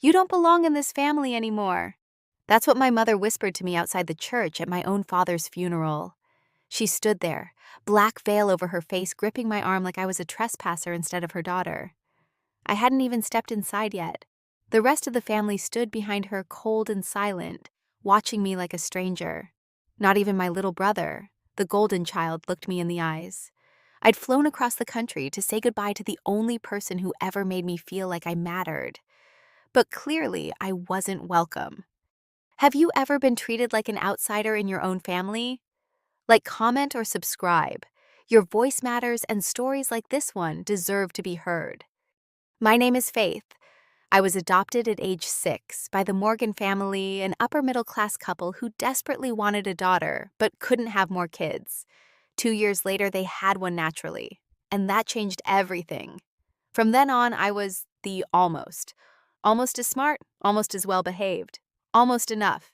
"You don't belong in this family anymore." That's what my mother whispered to me outside the church at my own father's funeral. She stood there, black veil over her face, gripping my arm like I was a trespasser instead of her daughter. I hadn't even stepped inside yet. The rest of the family stood behind her, cold and silent, watching me like a stranger. Not even my little brother, the golden child, looked me in the eyes. I'd flown across the country to say goodbye to the only person who ever made me feel like I mattered. But clearly, I wasn't welcome. Have you ever been treated like an outsider in your own family? Like, comment or subscribe. Your voice matters, and stories like this one deserve to be heard. My name is Faith. I was adopted at age 6 by the Morgan family, an upper-middle-class couple who desperately wanted a daughter but couldn't have more kids. 2 years later, they had one naturally, and that changed everything. From then on, I was the almost. Almost as smart, almost as well-behaved, almost enough.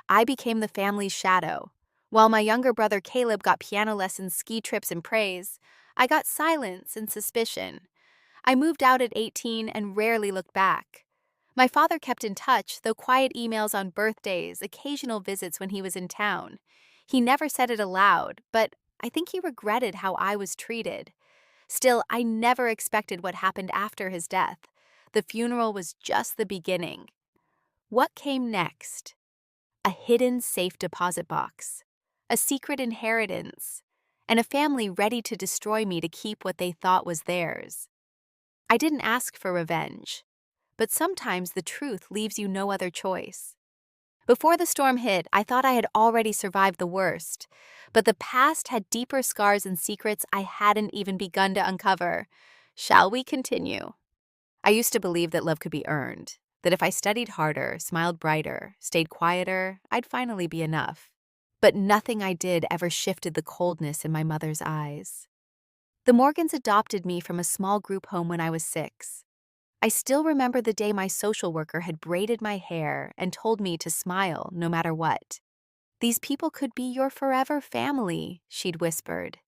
I became the family's shadow. While my younger brother Caleb got piano lessons, ski trips, and praise, I got silence and suspicion. I moved out at 18 and rarely looked back. My father kept in touch, though quiet emails on birthdays, occasional visits when he was in town. He never said it aloud, but I think he regretted how I was treated. Still, I never expected what happened after his death. The funeral was just the beginning. What came next? A hidden safe deposit box, a secret inheritance, and a family ready to destroy me to keep what they thought was theirs. I didn't ask for revenge, but sometimes the truth leaves you no other choice. Before the storm hit, I thought I had already survived the worst, but the past had deeper scars and secrets I hadn't even begun to uncover. Shall we continue? I used to believe that love could be earned, that if I studied harder, smiled brighter, stayed quieter, I'd finally be enough. But nothing I did ever shifted the coldness in my mother's eyes. The Morgans adopted me from a small group home when I was 6. I still remember the day my social worker had braided my hair and told me to smile no matter what. "These people could be your forever family," she'd whispered.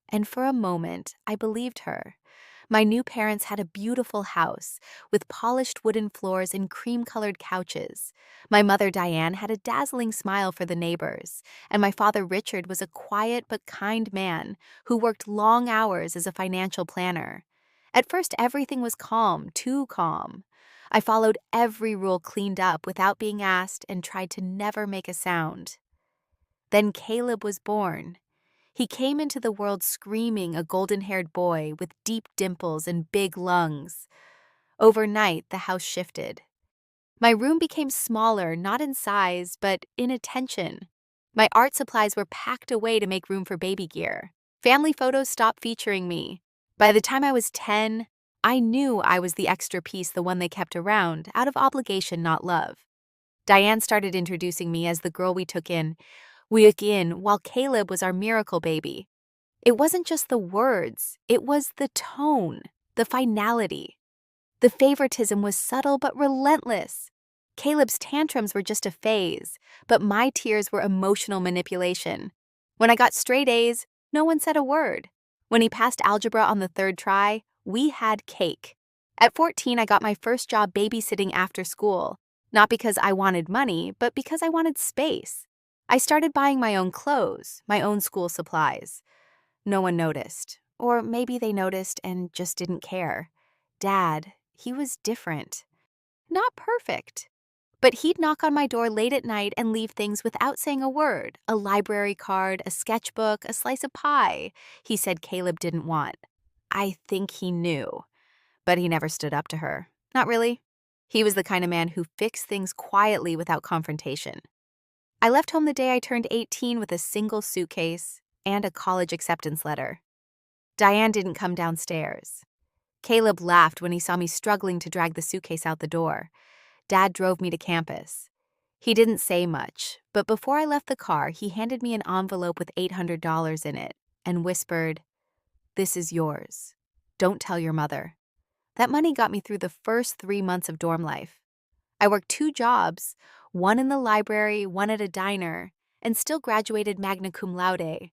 And for a moment, I believed her. My new parents had a beautiful house with polished wooden floors and cream-colored couches. My mother Diane had a dazzling smile for the neighbors, and my father Richard was a quiet but kind man who worked long hours as a financial planner. At first, everything was calm, too calm. I followed every rule cleaned up without being asked and tried to never make a sound. Then Caleb was born. He came into the world screaming, a golden-haired boy with deep dimples and big lungs. Overnight, the house shifted. My room became smaller, not in size, but in attention. My art supplies were packed away to make room for baby gear. Family photos stopped featuring me. By the time I was 10, I knew I was the extra piece, the one they kept around, out of obligation, not love. Diane started introducing me as the girl we took in, while Caleb was our miracle baby. It wasn't just the words, it was the tone, the finality. The favoritism was subtle but relentless. Caleb's tantrums were just a phase, but my tears were emotional manipulation. When I got straight A's, no one said a word. When he passed algebra on the 3rd try, we had cake. At 14, I got my first job babysitting after school, not because I wanted money, but because I wanted space. I started buying my own clothes, my own school supplies. No one noticed. Or maybe they noticed and just didn't care. Dad, he was different. Not perfect. But he'd knock on my door late at night and leave things without saying a word. A library card, a sketchbook, a slice of pie he said Caleb didn't want. I think he knew. But he never stood up to her. Not really. He was the kind of man who fixed things quietly without confrontation. I left home the day I turned 18 with a single suitcase and a college acceptance letter. Diane didn't come downstairs. Caleb laughed when he saw me struggling to drag the suitcase out the door. Dad drove me to campus. He didn't say much, but before I left the car, he handed me an envelope with $800 in it and whispered, "This is yours. Don't tell your mother." That money got me through the first 3 months of dorm life. I worked 2 jobs, one in the library, one at a diner, and still graduated magna cum laude.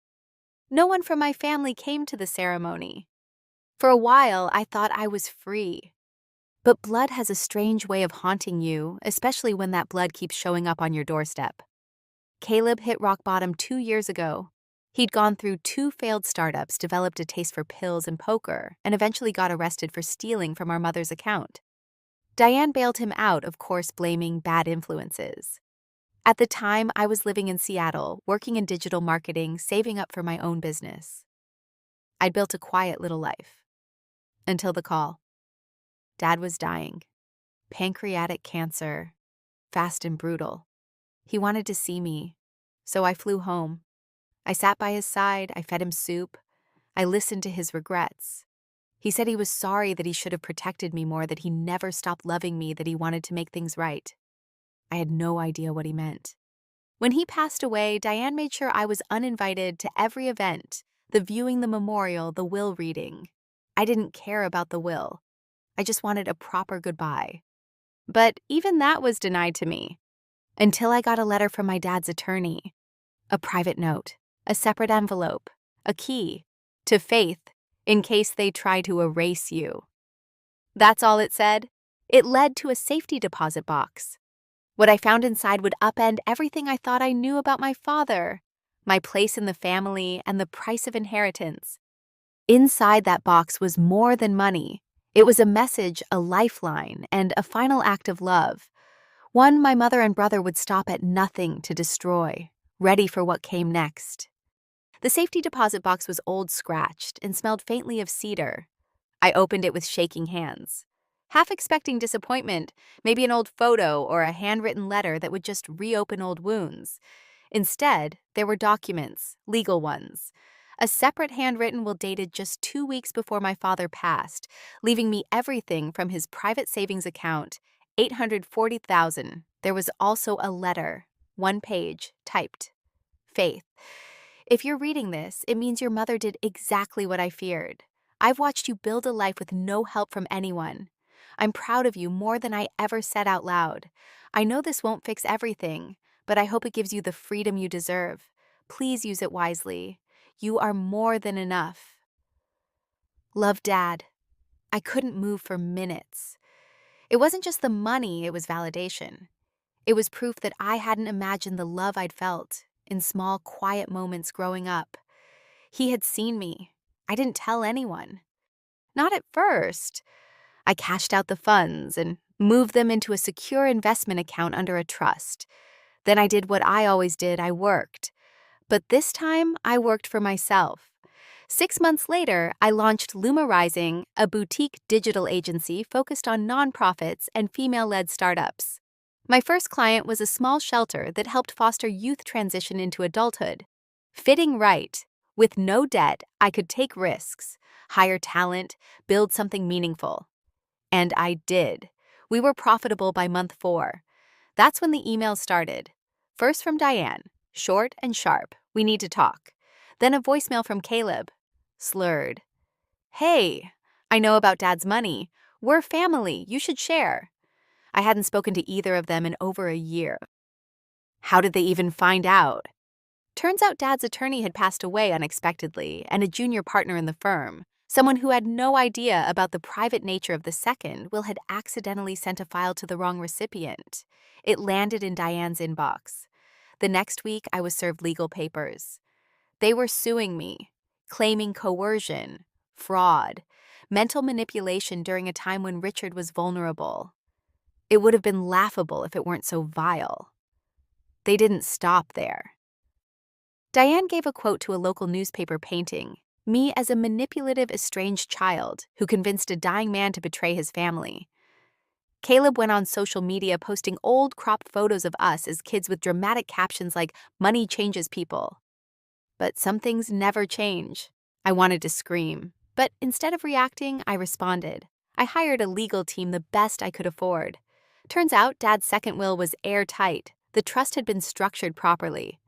No one from my family came to the ceremony. For a while, I thought I was free. But blood has a strange way of haunting you, especially when that blood keeps showing up on your doorstep. Caleb hit rock bottom 2 years ago. He'd gone through 2 failed startups, developed a taste for pills and poker, and eventually got arrested for stealing from our mother's account. Diane bailed him out, of course, blaming bad influences. At the time, I was living in Seattle, working in digital marketing, saving up for my own business. I'd built a quiet little life. Until the call. Dad was dying. Pancreatic cancer. Fast and brutal. He wanted to see me, so I flew home. I sat by his side, I fed him soup. I listened to his regrets. He said he was sorry, that he should have protected me more, that he never stopped loving me, that he wanted to make things right. I had no idea what he meant. When he passed away, Diane made sure I was uninvited to every event, the viewing the memorial, the will reading. I didn't care about the will. I just wanted a proper goodbye. But even that was denied to me, until I got a letter from my dad's attorney. A private note, a separate envelope, a key, to Faith, in case they try to erase you. That's all it said. It led to a safety deposit box. What I found inside would upend everything I thought I knew about my father, my place in the family, and the price of inheritance. Inside that box was more than money. It was a message, a lifeline, and a final act of love. One my mother and brother would stop at nothing to destroy, ready for what came next. The safety deposit box was old, scratched, and smelled faintly of cedar. I opened it with shaking hands, half expecting disappointment, maybe an old photo or a handwritten letter that would just reopen old wounds. Instead, there were documents, legal ones. A separate handwritten will dated just 2 weeks before my father passed, leaving me everything from his private savings account, $840,000. There was also a letter, 1 page, typed. Faith, if you're reading this, it means your mother did exactly what I feared. I've watched you build a life with no help from anyone. I'm proud of you more than I ever said out loud. I know this won't fix everything, but I hope it gives you the freedom you deserve. Please use it wisely. You are more than enough. Love, Dad. I couldn't move for minutes. It wasn't just the money, it was validation. It was proof that I hadn't imagined the love I'd felt in small, quiet moments growing up. He had seen me. I didn't tell anyone. Not at first. I cashed out the funds and moved them into a secure investment account under a trust. Then I did what I always did, I worked. But this time, I worked for myself. 6 months later, I launched Luma Rising, a boutique digital agency focused on nonprofits and female-led startups. My first client was a small shelter that helped foster youth transition into adulthood. Fitting right. With no debt, I could take risks, hire talent, build something meaningful. And I did. We were profitable by month 4. That's when the emails started. First from Diane, short and sharp, we need to talk. Then a voicemail from Caleb, slurred. Hey, I know about Dad's money. We're family, you should share. I hadn't spoken to either of them in over a year. How did they even find out? Turns out Dad's attorney had passed away unexpectedly, and a junior partner in the firm, someone who had no idea about the private nature of the second will, had accidentally sent a file to the wrong recipient. It landed in Diane's inbox. The next week, I was served legal papers. They were suing me, claiming coercion, fraud, mental manipulation during a time when Richard was vulnerable. It would have been laughable if it weren't so vile. They didn't stop there. Diane gave a quote to a local newspaper painting me as a manipulative, estranged child who convinced a dying man to betray his family. Caleb went on social media posting old cropped photos of us as kids with dramatic captions like, "Money changes people." But some things never change. I wanted to scream, but instead of reacting, I responded. I hired a legal team, the best I could afford. Turns out Dad's second will was airtight. The trust had been structured properly.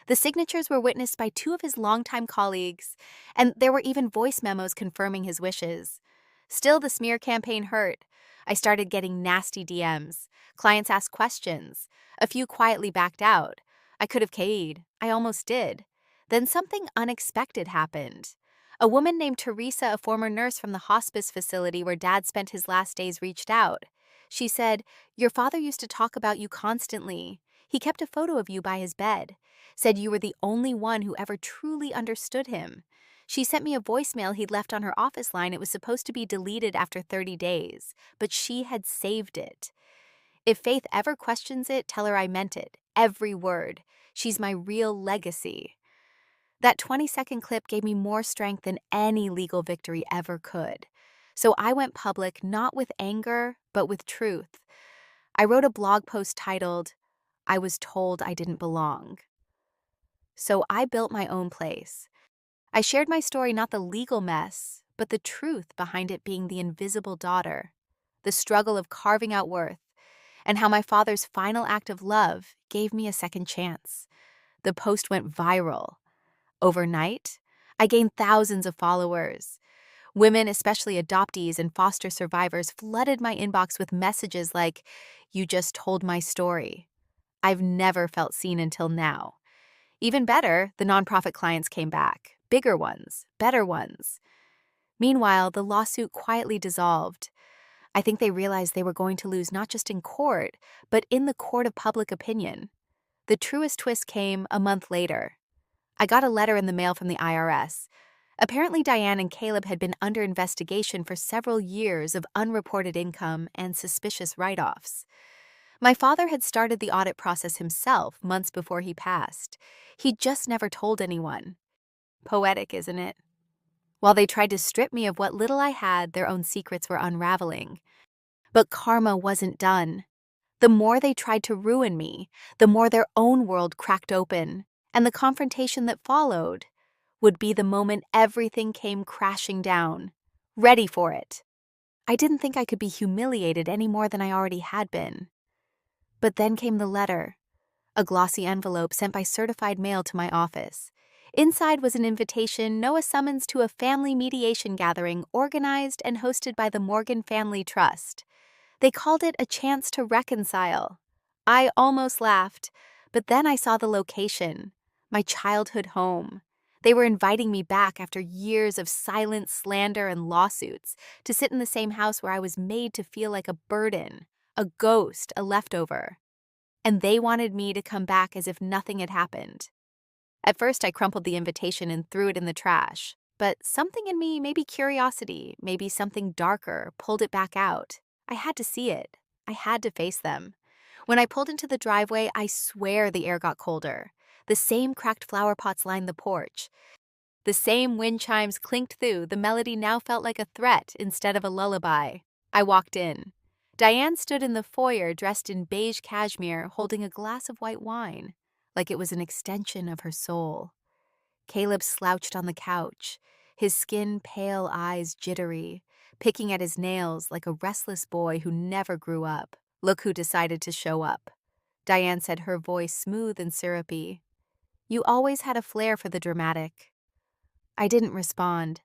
The signatures were witnessed by 2 of his longtime colleagues, and there were even voice memos confirming his wishes. Still, the smear campaign hurt. I started getting nasty DMs. Clients asked questions. A few quietly backed out. I could have k'd. I almost did. Then something unexpected happened. A woman named Teresa, a former nurse from the hospice facility where Dad spent his last days, reached out. She said, "Your father used to talk about you constantly. He kept a photo of you by his bed. Said you were the only one who ever truly understood him." She sent me a voicemail he'd left on her office line. It was supposed to be deleted after 30 days, but she had saved it. If Faith ever questions it, tell her I meant it. Every word. She's my real legacy. That 20-second clip gave me more strength than any legal victory ever could. So I went public not with anger, but with truth. I wrote a blog post titled, "I was told I didn't belong." So I built my own place. I shared my story, not the legal mess, but the truth behind it, being the invisible daughter, the struggle of carving out worth, and how my father's final act of love gave me a second chance. The post went viral. Overnight, I gained thousands of followers. Women, especially adoptees and foster survivors, flooded my inbox with messages like, "You just told my story." I've never felt seen until now. Even better, the nonprofit clients came back. Bigger ones, better ones. Meanwhile, the lawsuit quietly dissolved. I think they realized they were going to lose not just in court, but in the court of public opinion. The truest twist came a month later. I got a letter in the mail from the IRS. Apparently, Diane and Caleb had been under investigation for several years of unreported income and suspicious write-offs. My father had started the audit process himself months before he passed. He'd just never told anyone. Poetic, isn't it? While they tried to strip me of what little I had, their own secrets were unraveling. But karma wasn't done. The more they tried to ruin me, the more their own world cracked open, and the confrontation that followed would be the moment everything came crashing down. Ready for it. I didn't think I could be humiliated any more than I already had been. But then came the letter, a glossy envelope sent by certified mail to my office. Inside was an invitation, no, a summons to a family mediation gathering organized and hosted by the Morgan Family Trust. They called it a chance to reconcile. I almost laughed, but then I saw the location, my childhood home. They were inviting me back after years of silent slander and lawsuits to sit in the same house where I was made to feel like a burden, a ghost, a leftover. And they wanted me to come back as if nothing had happened. At first, I crumpled the invitation and threw it in the trash, but something in me, maybe curiosity, maybe something darker, pulled it back out. I had to see it. I had to face them. When I pulled into the driveway, I swear the air got colder. The same cracked flower pots lined the porch. The same wind chimes clinked through. The melody now felt like a threat instead of a lullaby. I walked in. Diane stood in the foyer dressed in beige cashmere, holding a glass of white wine, like it was an extension of her soul. Caleb slouched on the couch, his skin pale, eyes jittery, picking at his nails like a restless boy who never grew up. Look who decided to show up. Diane said, her voice smooth and syrupy. "You always had a flair for the dramatic." I didn't respond.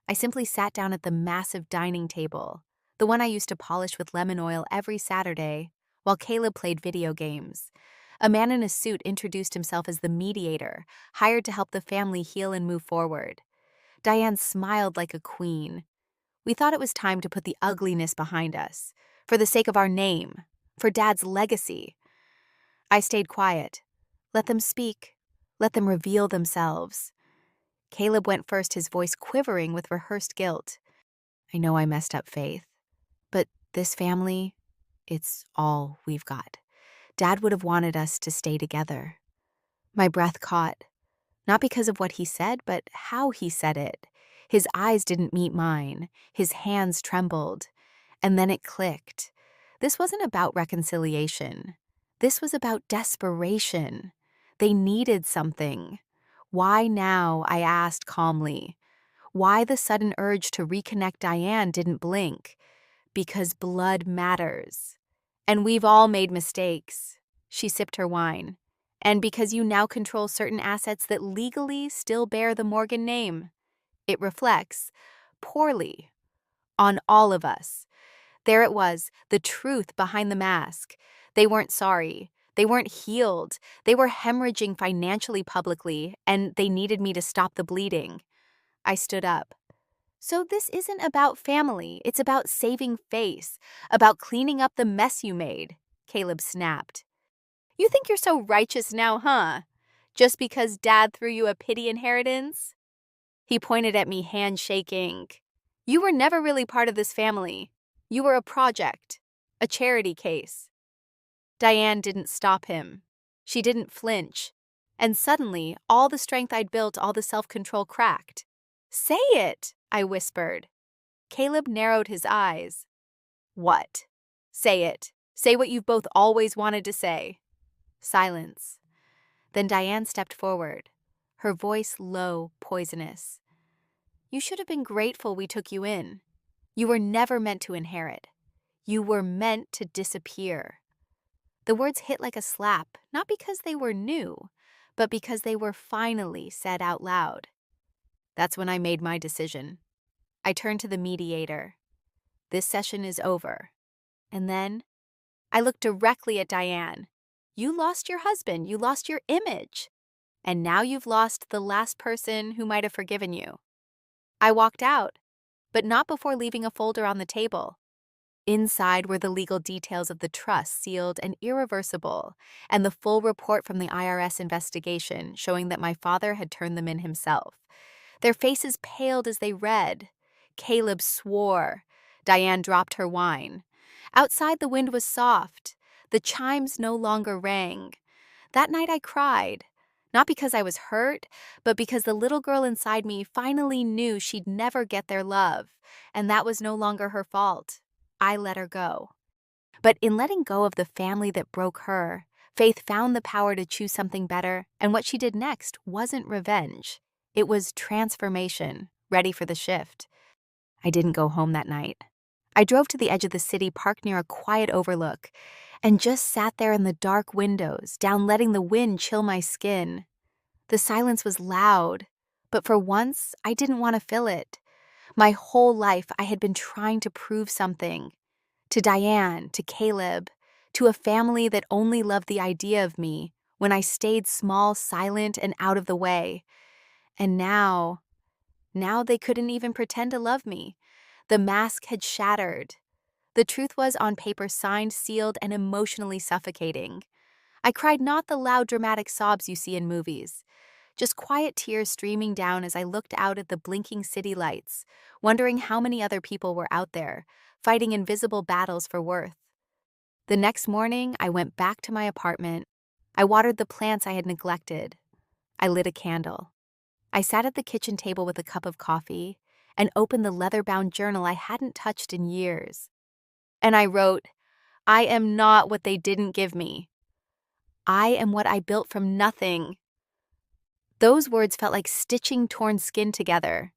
I simply sat down at the massive dining table, the one I used to polish with lemon oil every Saturday, while Caleb played video games. A man in a suit introduced himself as the mediator, hired to help the family heal and move forward. Diane smiled like a queen. We thought it was time to put the ugliness behind us, for the sake of our name, for Dad's legacy. I stayed quiet. Let them speak. Let them reveal themselves. Caleb went first, his voice quivering with rehearsed guilt. "I know I messed up, Faith, but this family, it's all we've got. Dad would have wanted us to stay together." My breath caught, not because of what he said, but how he said it. His eyes didn't meet mine. His hands trembled. And then it clicked. This wasn't about reconciliation. This was about desperation. They needed something. Why now? I asked calmly. Why the sudden urge to reconnect? Diane didn't blink. Because blood matters. And we've all made mistakes. She sipped her wine. And because you now control certain assets that legally still bear the Morgan name. It reflects, poorly, on all of us. There it was, the truth behind the mask. They weren't sorry. They weren't healed. They were hemorrhaging financially, publicly, and they needed me to stop the bleeding. I stood up. So this isn't about family, it's about saving face, about cleaning up the mess you made, Caleb snapped. You think you're so righteous now, huh? Just because Dad threw you a pity inheritance? He pointed at me, hand shaking. You were never really part of this family. You were a project, a charity case. Diane didn't stop him. She didn't flinch. And suddenly, all the strength I'd built, all the self-control cracked. Say it, I whispered. Caleb narrowed his eyes. What? Say it. Say what you've both always wanted to say. Silence. Then Diane stepped forward, her voice low, poisonous. You should have been grateful we took you in. You were never meant to inherit. You were meant to disappear. The words hit like a slap, not because they were new, but because they were finally said out loud. That's when I made my decision. I turned to the mediator. This session is over. And then I looked directly at Diane. You lost your husband, you lost your image. And now you've lost the last person who might have forgiven you. I walked out, but not before leaving a folder on the table. Inside were the legal details of the trust, sealed and irreversible, and the full report from the IRS investigation showing that my father had turned them in himself. Their faces paled as they read. Caleb swore. Diane dropped her wine. Outside, the wind was soft. The chimes no longer rang. That night I cried. Not because I was hurt, but because the little girl inside me finally knew she'd never get their love, and that was no longer her fault. I let her go. But in letting go of the family that broke her, Faith found the power to choose something better, and what she did next wasn't revenge. It was transformation, ready for the shift. I didn't go home that night. I drove to the edge of the city, parked near a quiet overlook, and just sat there in the dark windows, down letting the wind chill my skin. The silence was loud, but for once, I didn't want to fill it. My whole life, I had been trying to prove something. To Diane, to Caleb, to a family that only loved the idea of me when I stayed small, silent, and out of the way. And now they couldn't even pretend to love me. The mask had shattered. The truth was on paper, signed, sealed, and emotionally suffocating. I cried not the loud, dramatic sobs you see in movies, just quiet tears streaming down as I looked out at the blinking city lights, wondering how many other people were out there, fighting invisible battles for worth. The next morning, I went back to my apartment. I watered the plants I had neglected. I lit a candle. I sat at the kitchen table with a cup of coffee and opened the leather-bound journal I hadn't touched in years. And I wrote, I am not what they didn't give me. I am what I built from nothing. Those words felt like stitching torn skin together.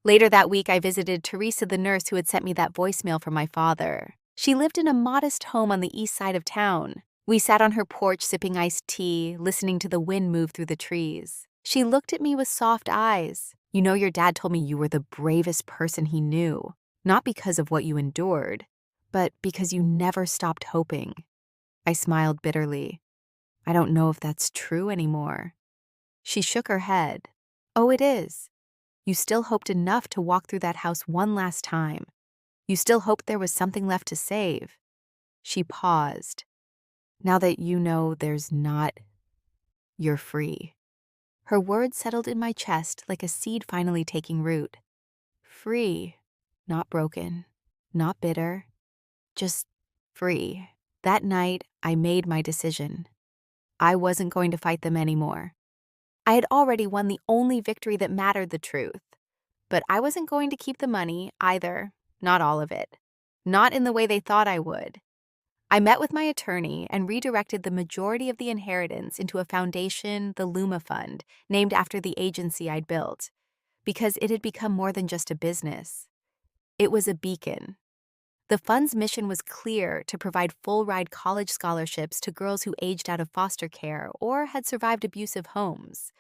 Later that week, I visited Teresa, the nurse who had sent me that voicemail from my father. She lived in a modest home on the east side of town. We sat on her porch sipping iced tea, listening to the wind move through the trees. She looked at me with soft eyes. You know, your dad told me you were the bravest person he knew, not because of what you endured, but because you never stopped hoping. I smiled bitterly. I don't know if that's true anymore. She shook her head. Oh, it is. You still hoped enough to walk through that house one last time. You still hoped there was something left to save. She paused. Now that you know there's not, you're free. Her words settled in my chest like a seed finally taking root. Free, not broken, not bitter, just free. That night, I made my decision. I wasn't going to fight them anymore. I had already won the only victory that mattered, the truth. But I wasn't going to keep the money either, not all of it. Not in the way they thought I would. I met with my attorney and redirected the majority of the inheritance into a foundation, the Luma Fund, named after the agency I'd built, because it had become more than just a business. It was a beacon. The fund's mission was clear: to provide full-ride college scholarships to girls who aged out of foster care or had survived abusive homes.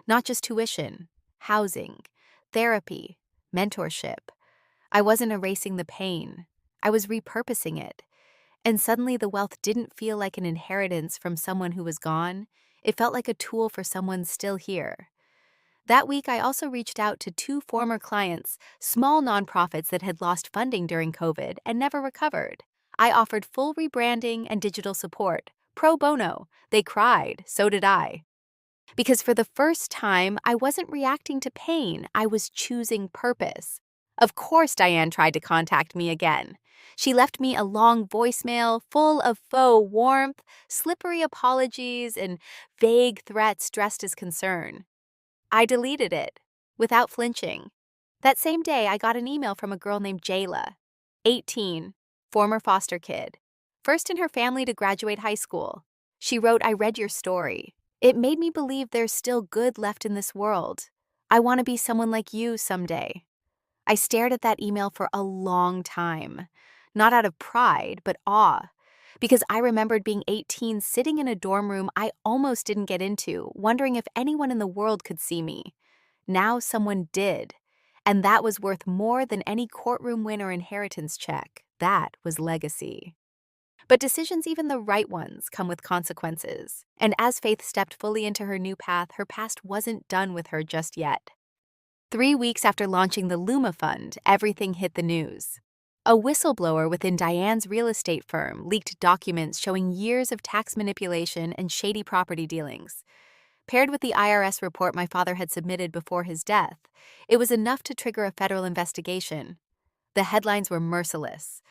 Not just tuition, housing, therapy, mentorship. I wasn't erasing the pain. I was repurposing it. And suddenly the wealth didn't feel like an inheritance from someone who was gone. It felt like a tool for someone still here. That week, I also reached out to 2 former clients, small nonprofits that had lost funding during COVID and never recovered. I offered full rebranding and digital support, pro bono. They cried, so did I. Because for the first time, I wasn't reacting to pain, I was choosing purpose. Of course, Diane tried to contact me again. She left me a long voicemail full of faux warmth, slippery apologies, and vague threats dressed as concern. I deleted it, without flinching. That same day, I got an email from a girl named Jayla, 18, former foster kid, first in her family to graduate high school. She wrote, "I read your story. It made me believe there's still good left in this world. I want to be someone like you someday." I stared at that email for a long time, not out of pride, but awe, because I remembered being 18, sitting in a dorm room I almost didn't get into, wondering if anyone in the world could see me. Now someone did, and that was worth more than any courtroom win or inheritance check. That was legacy. But decisions, even the right ones, come with consequences. And as Faith stepped fully into her new path, her past wasn't done with her just yet. 3 weeks after launching the Luma Fund, everything hit the news. A whistleblower within Diane's real estate firm leaked documents showing years of tax manipulation and shady property dealings. Paired with the IRS report my father had submitted before his death, it was enough to trigger a federal investigation. The headlines were merciless.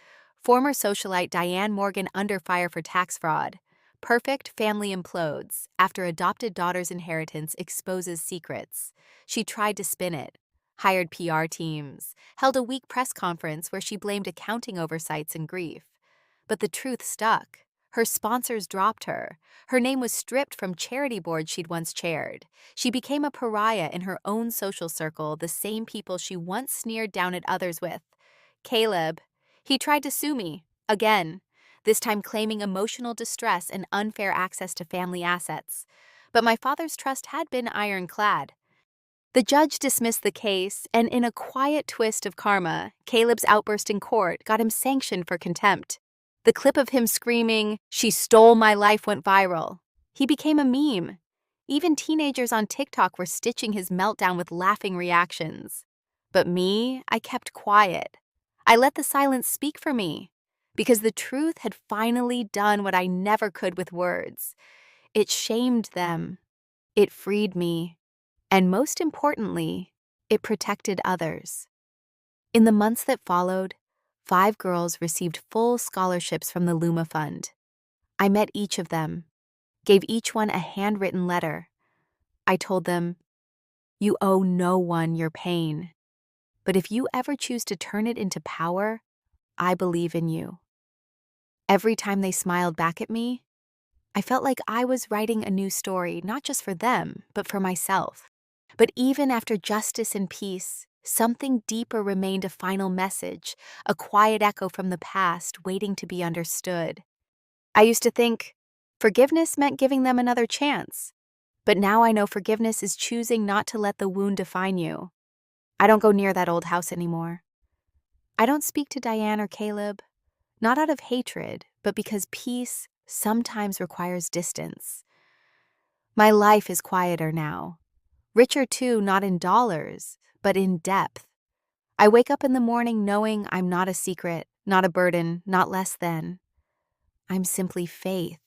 Former socialite Diane Morgan under fire for tax fraud. Perfect family implodes after adopted daughter's inheritance exposes secrets. She tried to spin it, hired PR teams, held a weak press conference where she blamed accounting oversights and grief. But the truth stuck. Her sponsors dropped her. Her name was stripped from charity boards she'd once chaired. She became a pariah in her own social circle, the same people she once sneered down at others with. Caleb, he tried to sue me, again, this time claiming emotional distress and unfair access to family assets. But my father's trust had been ironclad. The judge dismissed the case, and in a quiet twist of karma, Caleb's outburst in court got him sanctioned for contempt. The clip of him screaming, "She stole my life," went viral. He became a meme. Even teenagers on TikTok were stitching his meltdown with laughing reactions. But me, I kept quiet. I let the silence speak for me, because the truth had finally done what I never could with words. It shamed them. It freed me. And most importantly, it protected others. In the months that followed, 5 girls received full scholarships from the Luma Fund. I met each of them, gave each one a handwritten letter. I told them, "You owe no one your pain. But if you ever choose to turn it into power, I believe in you." Every time they smiled back at me, I felt like I was writing a new story, not just for them, but for myself. But even after justice and peace, something deeper remained, a final message, a quiet echo from the past waiting to be understood. I used to think forgiveness meant giving them another chance. But now I know forgiveness is choosing not to let the wound define you. I don't go near that old house anymore. I don't speak to Diane or Caleb, not out of hatred, but because peace sometimes requires distance. My life is quieter now. Richer too, not in dollars, but in depth. I wake up in the morning knowing I'm not a secret, not a burden, not less than. I'm simply Faith,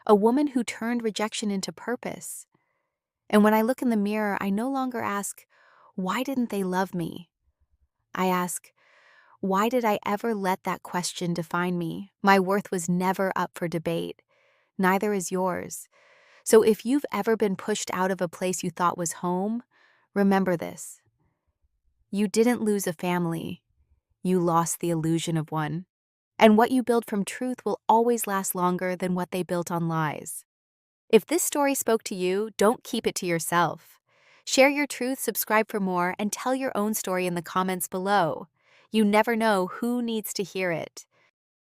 a woman who turned rejection into purpose. And when I look in the mirror, I no longer ask, why didn't they love me? I ask, why did I ever let that question define me? My worth was never up for debate. Neither is yours. So if you've ever been pushed out of a place you thought was home, remember this. You didn't lose a family. You lost the illusion of one. And what you build from truth will always last longer than what they built on lies. If this story spoke to you, don't keep it to yourself. Share your truth, subscribe for more, and tell your own story in the comments below. You never know who needs to hear it.